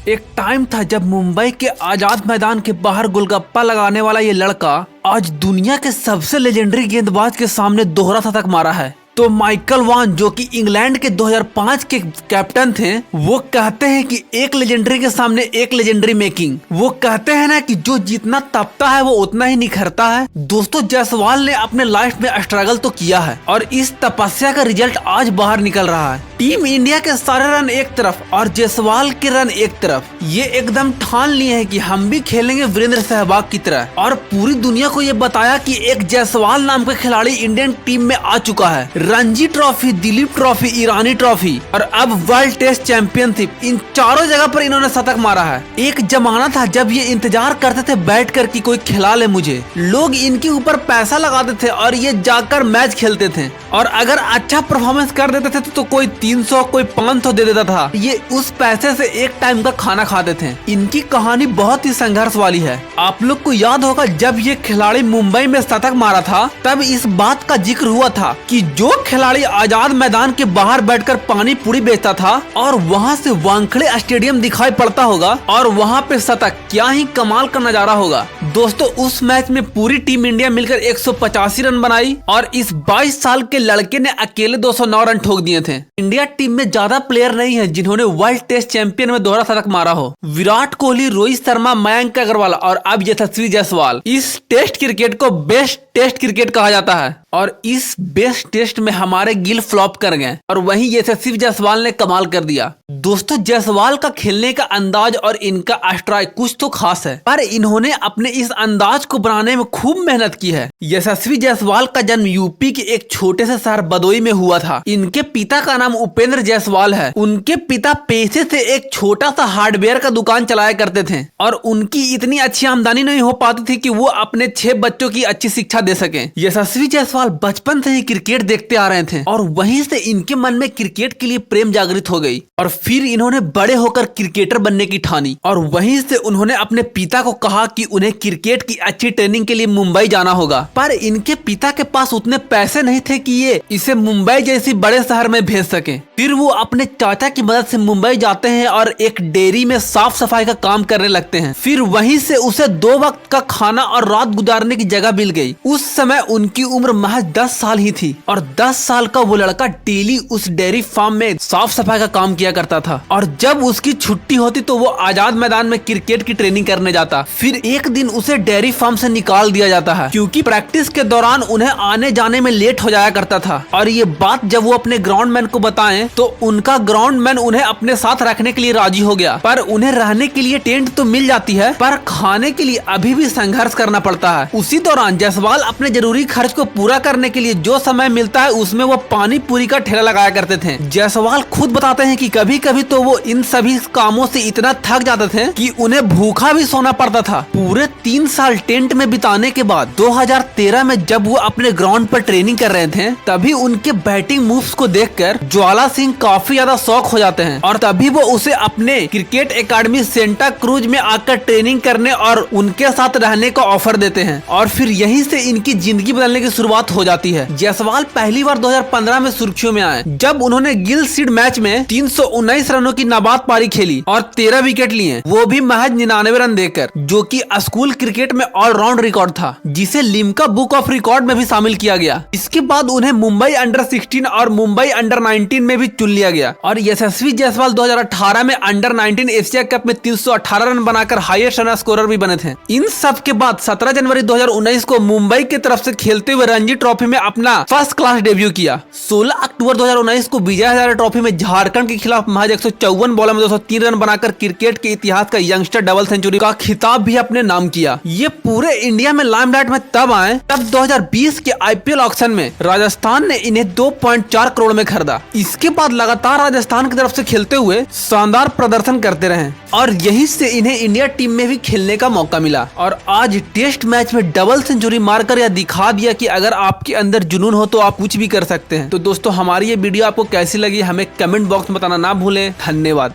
एक टाइम था जब मुंबई के आजाद मैदान के बाहर गोलगप्पा लगाने वाला ये लड़का आज दुनिया के सबसे लेजेंडरी गेंदबाज के सामने दोहरा शतक मारा है। तो माइकल वॉन जो कि इंग्लैंड के 2005 के कैप्टन थे, वो कहते हैं कि एक लेजेंडरी के सामने एक लेजेंडरी मेकिंग। वो कहते हैं ना कि जो जितना तपता है वो उतना ही निखरता है। दोस्तों, जायसवाल ने अपने लाइफ में स्ट्रगल तो किया है और इस तपस्या का रिजल्ट आज बाहर निकल रहा है। टीम इंडिया के सारे रन एक तरफ और जायसवाल के रन एक तरफ। ये एकदम ठान लिए हैं कि हम भी खेलेंगे वीरेंद्र सहवाग की तरह, और पूरी दुनिया को ये बताया कि एक जायसवाल नाम का खिलाड़ी इंडियन टीम में आ चुका है। रणजी ट्रॉफी, दिलीप ट्रॉफी, ईरानी ट्रॉफी और अब वर्ल्ड टेस्ट चैंपियनशिप, इन चारों जगह पर इन्होंने शतक मारा है। एक जमाना था जब ये इंतजार करते थे बैठकर कि कोई खिला ले मुझे। लोग इनके ऊपर पैसा लगाते थे और ये जाकर मैच खेलते थे, और अगर अच्छा परफॉर्मेंस कर देते थे तो कोई 300 कोई 500 दे देता था। ये उस पैसे से एक टाइम का खाना खाते थे। इनकी कहानी बहुत ही संघर्ष वाली है। आप लोग को याद होगा जब ये खिलाड़ी मुंबई में शतक मारा था तब इस बात का जिक्र हुआ था कि जो खिलाड़ी आजाद मैदान के बाहर बैठकर पानी पूरी बेचता था और वहां से वानखेड़े स्टेडियम दिखाई पड़ता होगा और वहां पे शतक, क्या ही कमाल का नजारा होगा। दोस्तों, उस मैच में पूरी टीम इंडिया मिलकर 185 रन बनाई और इस 22 साल के लड़के ने अकेले 209 रन ठोक दिए थे। इंडिया टीम में ज्यादा प्लेयर नहीं है जिन्होंने वर्ल्ड टेस्ट चैंपियन में दोहरा शतक मारा हो। विराट कोहली, रोहित शर्मा, मयंक अग्रवाल और अब यशस्वी जायसवाल। इस टेस्ट क्रिकेट को बेस्ट टेस्ट क्रिकेट कहा जाता है और इस बेस्ट टेस्ट में हमारे गिल फ्लॉप कर गए और वहीं यशस्वी जायसवाल ने कमाल कर दिया। दोस्तों, जायसवाल का खेलने का अंदाज और इनका स्ट्राइक कुछ तो खास है, पर इन्होंने अपने इस अंदाज को बनाने में खूब मेहनत की है। यशस्वी जायसवाल का जन्म यूपी के एक छोटे से शहर बदोई में हुआ था। इनके पिता का नाम उपेंद्र जायसवाल है। उनके पिता पेशे से एक छोटा सा हार्डवेयर का दुकान चलाया करते थे और उनकी इतनी अच्छी आमदनी नहीं हो पाती थी कि वो अपने 6 बच्चों की अच्छी शिक्षा दे सके। यशस्वी जायसवाल बचपन से ही क्रिकेट देखते आ रहे थे और वहीं से इनके मन में क्रिकेट के लिए प्रेम जागृत हो गई और फिर इन्होंने बड़े होकर क्रिकेटर बनने की ठानी। और वहीं से उन्होंने अपने पिता को कहा कि उन्हें क्रिकेट की अच्छी ट्रेनिंग के लिए मुंबई जाना होगा, पर इनके पिता के पास उतने पैसे नहीं थे कि ये इसे मुंबई जैसी बड़े शहर में भेज सके। फिर वो अपने चाचा की मदद से मुंबई जाते हैं और एक डेयरी में साफ सफाई का काम करने लगते हैं। फिर वहीं से उसे 2 वक्त का खाना और रात गुजारने की जगह मिल गई। उस समय उनकी उम्र महज 10 साल ही थी और 10 साल का वो लड़का डेली उस डेयरी फार्म में साफ सफाई का काम किया करता था। और जब उसकी छुट्टी होती तो वो आजाद मैदान में क्रिकेट की ट्रेनिंग करने जाता। फिर एक दिन उसे डेयरी फार्म से निकाल दिया जाता है क्योंकि प्रैक्टिस के दौरान उन्हें आने जाने में लेट हो जाया करता था। और ये बात जब वो अपने ग्राउंडमैन को बताएं तो उनका ग्राउंडमैन उन्हें अपने साथ रखने के लिए राजी हो गया। पर उन्हें रहने के लिए टेंट तो मिल जाती है, पर खाने के लिए अभी भी संघर्ष करना पड़ता है। उसी दौरान जायसवाल अपने जरूरी खर्च को पूरा करने के लिए जो समय मिलता है उसमें वो पानी पूरी का ठेला लगाया करते थे। जायसवाल खुद बताते हैं कि कभी कभी तो वो इन सभी कामों से इतना थक जाते थे कि उन्हें भूखा भी सोना पड़ता था। पूरे 3 साल टेंट में बिताने के बाद 2013 में जब वो अपने ग्राउंड पर ट्रेनिंग कर रहे थे तभी उनके बैटिंग मूव्स को देखकर ज्वाला सिंह काफी ज्यादा शौक हो जाते हैं और तभी वो उसे अपने क्रिकेट एकेडमी सेंटा क्रूज में आकर ट्रेनिंग करने और उनके साथ रहने का ऑफर देते हैं। और फिर यहीं से इनकी जिंदगी बदलने की शुरुआत हो जाती है। जायसवाल पहली बार 2015 में सुर्खियों में आए जब उन्होंने गिल सीड मैच में 319 रनों की नाबाद पारी खेली और 13 विकेट लिए, वो भी महज 99 रन देकर, जो कि स्कूल क्रिकेट में ऑलराउंड रिकॉर्ड था जिसे लिम्का बुक ऑफ रिकॉर्ड में भी शामिल किया गया। इसके बाद उन्हें मुंबई अंडर 16 और मुंबई अंडर 19 में भी चुन लिया गया और यशस्वी जायसवाल 2018 में अंडर 19 एशिया कप में 318 रन बनाकर हाईएस्ट रन स्कोरर भी बने थे। इन सब के बाद 17 जनवरी 2019 को मुंबई की तरफ से खेलते हुए रणजी ट्रॉफी में अपना फर्स्ट क्लास डेब्यू किया। 16 अक्टूबर 2019 को विजय हजारे ट्रॉफी में झारखंड के खिलाफ महज 154 बॉलों में 203 रन बनाकर क्रिकेट के इतिहास का यंगस्टर डबल सेंचुरी का खिताब भी अपने नाम किया। ये पूरे इंडिया में लाइमलाइट में तब आए तब 2020 के आईपीएल ऑक्शन में राजस्थान ने इन्हें 2.4 करोड़ में खरीदा। इसके बाद लगातार राजस्थान की तरफ से खेलते हुए शानदार प्रदर्शन करते रहे और यही से इन्हें इंडिया टीम में भी खेलने का मौका मिला और आज टेस्ट मैच में डबल सेंचुरी मारकर यह दिखा दिया कि अगर आपके अंदर जुनून हो तो आप कुछ भी कर सकते हैं। तो दोस्तों, हमारी ये वीडियो आपको कैसी लगी हमें कमेंट बॉक्स में बताना ना भूलें। धन्यवाद।